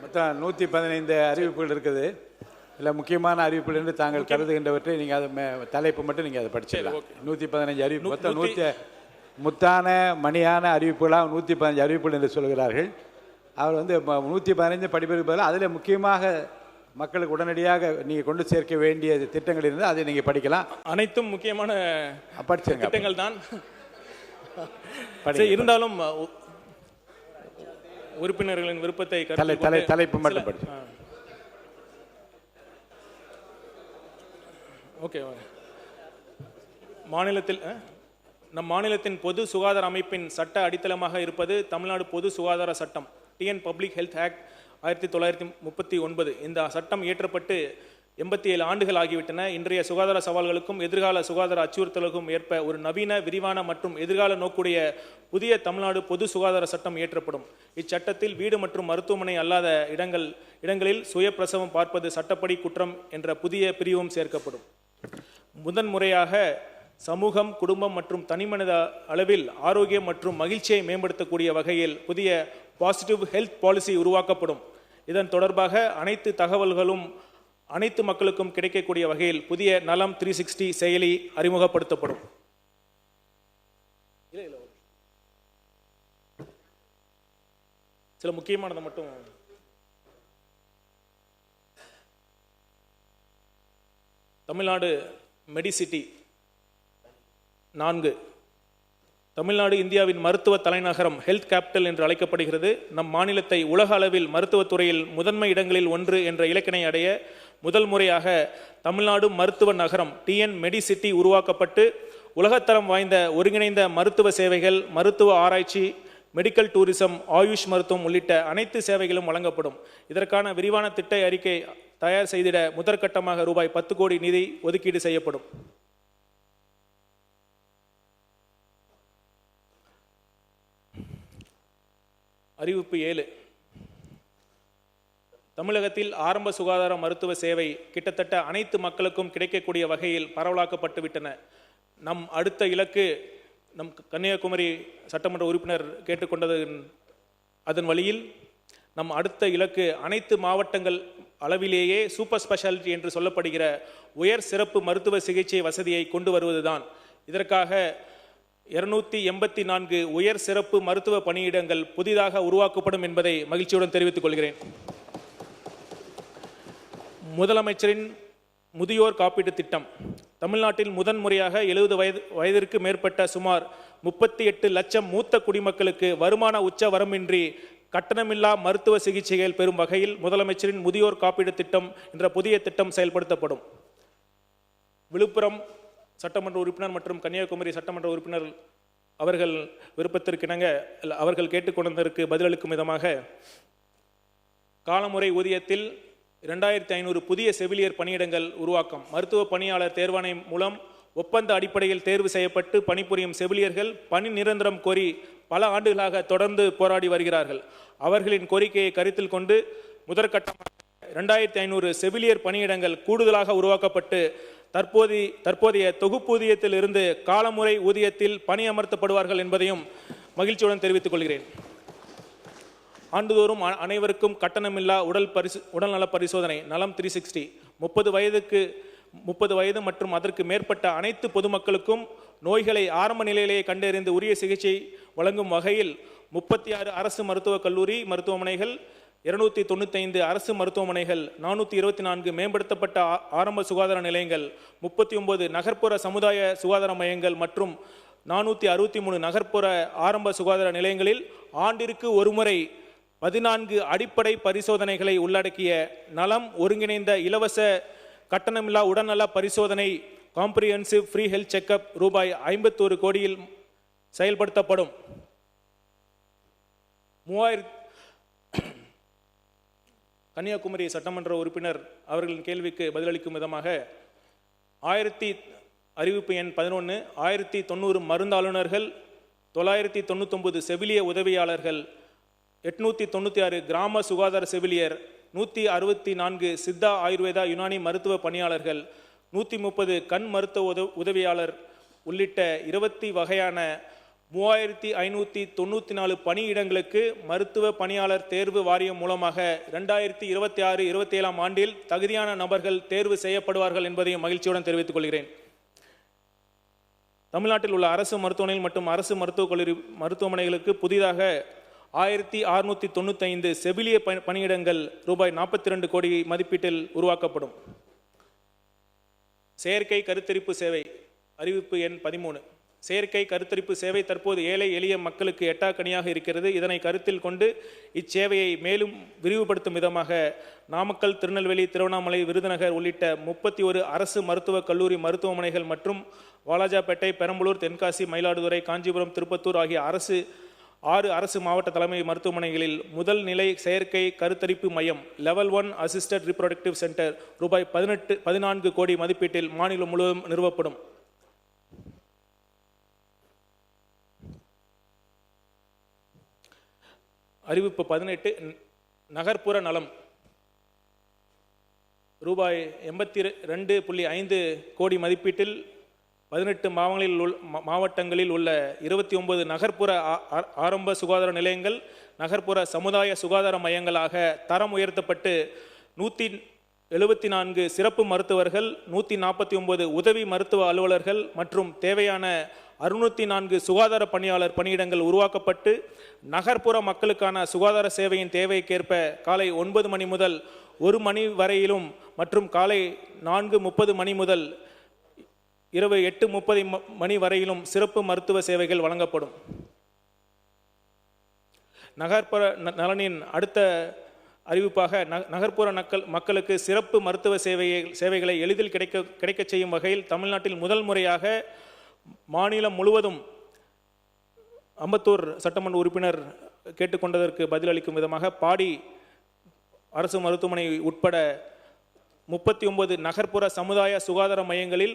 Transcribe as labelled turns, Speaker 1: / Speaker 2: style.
Speaker 1: மொத்தம் 115 அறிவிப்புகள் இருக்குது. இல்லை முக்கியமான அறிவிப்புகள் என்று தாங்கள் கருதுகின்றவற்றை நீங்கள் அதை தலைப்பு மட்டும் நீங்கள் அதை படிச்சிடலாம். 115 அறிவிப்பு, மொத்தம் முத்தான மணியான அறிவிப்புகளாக 115 அறிவிப்புகள் என்று சொல்கிறார்கள். அவர் 115 படிப்பதற்கு பதிலாக அதில் முக்கியமாக மக்களுக்கு உடனடியாக நீங்கள் கொண்டு சேர்க்க வேண்டிய திட்டங்கள் இருந்தால் அதை நீங்கள் படிக்கலாம்.
Speaker 2: அனைத்தும் முக்கியமான திட்டங்கள் தான். இருந்தாலும் உறுப்பினர்களின் விருப்பத்தை
Speaker 1: தலைப்பு மட்டும் படிச்சு.
Speaker 2: ஓகே. நம் மாநிலத்தின் பொது சுகாதார அமைப்பின் சட்ட அடித்தளமாக இருப்பது தமிழ்நாடு பொது சுகாதார சட்டம், டிஎன் பப்ளிக் ஹெல்த் ஆக்ட் 1939. இந்த சட்டம் இயற்றப்பட்டு 87 ஆண்டுகள் ஆகிவிட்டன. இன்றைய சுகாதார சவால்களுக்கும் எதிர்கால சுகாதார அச்சுறுத்தலுக்கும் ஏற்ப ஒரு நவீன, விரிவான மற்றும் எதிர்கால நோக்குடைய புதிய தமிழ்நாடு பொது சுகாதார சட்டம் இயற்றப்படும். இச்சட்டத்தில் வீடு மற்றும் மருத்துவமனை அல்லாத இடங்களில் சுய பிரசவம் பார்ப்பது சட்டப்படி குற்றம் என்ற புதிய பிரிவும் சேர்க்கப்படும். முதன்முறையாக சமூகம், குடும்பம் மற்றும் தனிமனித அளவில் ஆரோக்கியம் மற்றும் மகிழ்ச்சியை மேம்படுத்தக்கூடிய வகையில் புதிய பாசிட்டிவ் ஹெல்த் பாலிசி உருவாக்கப்படும். இதன் தொடர்பாக அனைத்து தகவல்களும் அனைத்து மக்களுக்கும் கிடைக்கக்கூடிய வகையில் புதிய நலம் 360 செயலி அறிமுகப்படுத்தப்படும். சில முக்கியமானதை மட்டும் தமிழ்நாடு மெடிசிட்டி 4. தமிழ்நாடு இந்தியாவின் மருத்துவ தலைநகரம், ஹெல்த் கேபிட்டல் என்று அழைக்கப்படுகிறது. நம் மாநிலத்தை உலக அளவில் மருத்துவத்துறையில் முதன்மை இடங்களில் ஒன்று என்ற இலக்கினை அடைய முதல் முறையாக தமிழ்நாடு மருத்துவ நகரம் டிஎன் மெடிசிட்டி உருவாக்கப்பட்டு உலகத்தரம் வாய்ந்த ஒருங்கிணைந்த மருத்துவ சேவைகள், மருத்துவ ஆராய்ச்சி, மெடிக்கல் டூரிசம், ஆயுஷ் மருத்துவம் உள்ளிட்ட அனைத்து சேவைகளும் வழங்கப்படும். இதற்கான விரிவான திட்ட அறிக்கை தயார் செய்திட முதற்கட்டமாக ரூபாய் 10 கோடி நிதி ஒதுக்கீடு செய்யப்படும். அறிவிப்பு 7. தமிழகத்தில் ஆரம்ப சுகாதார மருத்துவ சேவை கிட்டத்தட்ட அனைத்து மக்களுக்கும் கிடைக்கக்கூடிய வகையில் பரவலாக்கப்பட்டு விட்டன. நம் அடுத்த இலக்கு, நம் கன்னியாகுமரி சட்டமன்ற உறுப்பினர் கேட்டுக்கொண்டது, அதன் வழியில் நம் அடுத்த இலக்கு அனைத்து மாவட்டங்கள் அளவிலேயே சூப்பர் ஸ்பெஷாலிட்டி என்று சொல்லப்படுகிற உயர் சிறப்பு மருத்துவ சிகிச்சை வசதியை கொண்டு வருவதுதான். இதற்காக 284 உயர் சிறப்பு மருத்துவ பணியிடங்கள் புதிதாக உருவாக்கப்படும் என்பதை மகிழ்ச்சியுடன் தெரிவித்துக் கொள்கிறேன். முதலமைச்சரின் முதியோர் காப்பீட்டு திட்டம். தமிழ்நாட்டில் முதன்முறையாக 70 வயதிற்கு மேற்பட்ட சுமார் 38 லட்சம் மூத்த குடிமக்களுக்கு வருமான உச்ச வரம்பின்றி கட்டணமில்லா மருத்துவ சிகிச்சைகள் பெறும் வகையில் முதலமைச்சரின் முதியோர் காப்பீடு திட்டம் என்ற புதிய திட்டம் செயல்படுத்தப்படும். விழுப்புரம் சட்டமன்ற உறுப்பினர் மற்றும் கன்னியாகுமரி சட்டமன்ற உறுப்பினர் அவர்கள் விருப்பத்திற்கிணங்க அவர்கள் கேட்டுக்கொண்டதற்கு பதிலளிக்கும் விதமாக காலமுறை ஊதியத்தில் 2500 புதிய செவிலியர் பணியிடங்கள் உருவாக்கம். மருத்துவ பணியாளர் தேர்வாணையம் மூலம் ஒப்பந்த அடிப்படையில் தேர்வு செய்யப்பட்டு பணிபுரியும் செவிலியர்கள் பணி நிரந்தரம் கோரி பல ஆண்டுகளாக தொடர்ந்து போராடி வருகிறார்கள். அவர்களின் கோரிக்கையை கருத்தில் கொண்டு முதற்கட்டமாக 2500 செவிலியர் பணியிடங்கள் கூடுதலாக உருவாக்கப்பட்டு தற்போதைய தொகுப்பூதியத்தில் இருந்து காலமுறை ஊதியத்தில் பணி அமர்த்தப்படுவார்கள் என்பதையும் மகிழ்ச்சியுடன் தெரிவித்துக் கொள்கிறேன். ஆண்டுதோறும் அனைவருக்கும் கட்டணமில்லா உடல்நல பரிசோதனை நலம் 360 30 வயது மற்றும் அதற்கு மேற்பட்ட அனைத்து பொதுமக்களுக்கும் நோய்களை ஆரம்ப நிலையிலேயே கண்டறிந்து உரிய சிகிச்சை வழங்கும் வகையில் 36 அரசு மருத்துவக் கல்லூரி மருத்துவமனைகள், 295 அரசு மருத்துவமனைகள், 424 மேம்படுத்தப்பட்ட ஆரம்ப சுகாதார நிலையங்கள், 39 நகர்ப்புற சமுதாய சுகாதார மையங்கள் மற்றும் 463 நகர்ப்புற ஆரம்ப சுகாதார நிலையங்களில் ஆண்டிற்கு ஒருமுறை 14 அடிப்படை பரிசோதனைகளை உள்ளடக்கிய நலம் ஒருங்கிணைந்த இலவச கட்டணமில்லா உடல்நல பரிசோதனை காம்ப்ரிஹென்சிவ் ஃப்ரீ ஹெல்த் செக்அப் ரூபாய் 51 கோடியில் செயல்படுத்தப்படும். கன்னியாகுமரி சட்டமன்ற உறுப்பினர் அவர்களின் கேள்விக்கு பதிலளிக்கும் விதமாக அறிவிப்பு எண் 11 1090 மருந்தாளுநர்கள், 999 செவிலிய உதவியாளர்கள், 896 கிராம சுகாதார செவிலியர், 164 சித்தா ஆயுர்வேதா யுனானி மருத்துவ பணியாளர்கள், 130 கண் மருத்துவ உதவியாளர் உள்ளிட்ட 20 வகையான 3594 பணியிடங்களுக்கு மருத்துவ பணியாளர் தேர்வு வாரியம் மூலமாக 2026-27 ஆண்டில் தகுதியான நபர்கள் தேர்வு செய்யப்படுவார்கள் என்பதையும் மகிழ்ச்சியுடன் தெரிவித்துக் கொள்கிறேன். தமிழ்நாட்டில் உள்ள அரசு மருத்துவமனைகள் மற்றும் அரசு மருத்துவக் கல்லூரி மருத்துவமனைகளுக்கு புதிதாக 1695 செவிலிய பணியிடங்கள் ரூபாய் 42 கோடி மதிப்பீட்டில் உருவாக்கப்படும். செயற்கை கருத்தரிப்பு சேவை அறிவிப்பு எண் 13. செயற்கை கருத்தரிப்பு சேவை தற்போது ஏழை எளிய மக்களுக்கு எட்டாக்கனியாக இருக்கிறது. இதனை கருத்தில் கொண்டு இச்சேவையை மேலும் விரிவுபடுத்தும் விதமாக நாமக்கல், திருநெல்வேலி, திருவண்ணாமலை, விருதுநகர் உள்ளிட்ட 31 அரசு மருத்துவக் கல்லூரி மருத்துவமனைகள் மற்றும் வாலாஜாபேட்டை, பெரம்பலூர், தென்காசி, மயிலாடுதுறை, காஞ்சிபுரம், திருப்பத்தூர் ஆகிய 6 அரசு மாவட்ட தலைமை மருத்துவமனைகளில் முதல் நிலை செயற்கை கருத்தரிப்பு மையம் லெவல் 1 அசிஸ்டட் ரிப்ரொடக்டிவ் சென்டர் ரூபாய் 14 கோடி மதிப்பீட்டில் மாநிலம் முழுவதும் நிறுவப்படும். அறிவிப்பு 18. நகர்ப்புற நலம் ரூபாய் 82.5 கோடி மதிப்பீட்டில் 18 மாவட்டங்களில் உள்ள 29 நகர்ப்புற ஆரம்ப சுகாதார நிலையங்கள் நகர்ப்புற சமுதாய சுகாதார மையங்களாக தரம் உயர்த்தப்பட்டு 174 சிறப்பு மருத்துவர்கள், 149 உதவி மருத்துவ அலுவலர்கள் மற்றும் தேவையான 604 சுகாதார பணியாளர் பணியிடங்கள் உருவாக்கப்பட்டு நகர்ப்புற மக்களுக்கான சுகாதார சேவையின் தேவைக்கேற்ப காலை 9 மணி முதல் 1 மணி வரையிலும் மற்றும் காலை 4:30 மணி முதல் இரவு 8:30 மணி வரையிலும் சிறப்பு மருத்துவ சேவைகள் வழங்கப்படும். நகர்ப்புற நலனின் அடுத்த அறிவிப்பாக நகர்ப்புற மக்களுக்கு சிறப்பு மருத்துவ சேவைகளை எளிதில் கிடைக்க செய்யும் வகையில் தமிழ்நாட்டில் முதல் முறையாக மாநிலம் முழுவதும் அம்பத்தூர் சட்டமன்ற உறுப்பினர் கேட்டுக்கொண்டதற்கு பதிலளிக்கும் விதமாக பாடி அரசு மருத்துவமனை உட்பட 39 நகர்ப்புற சமுதாய சுகாதார மையங்களில்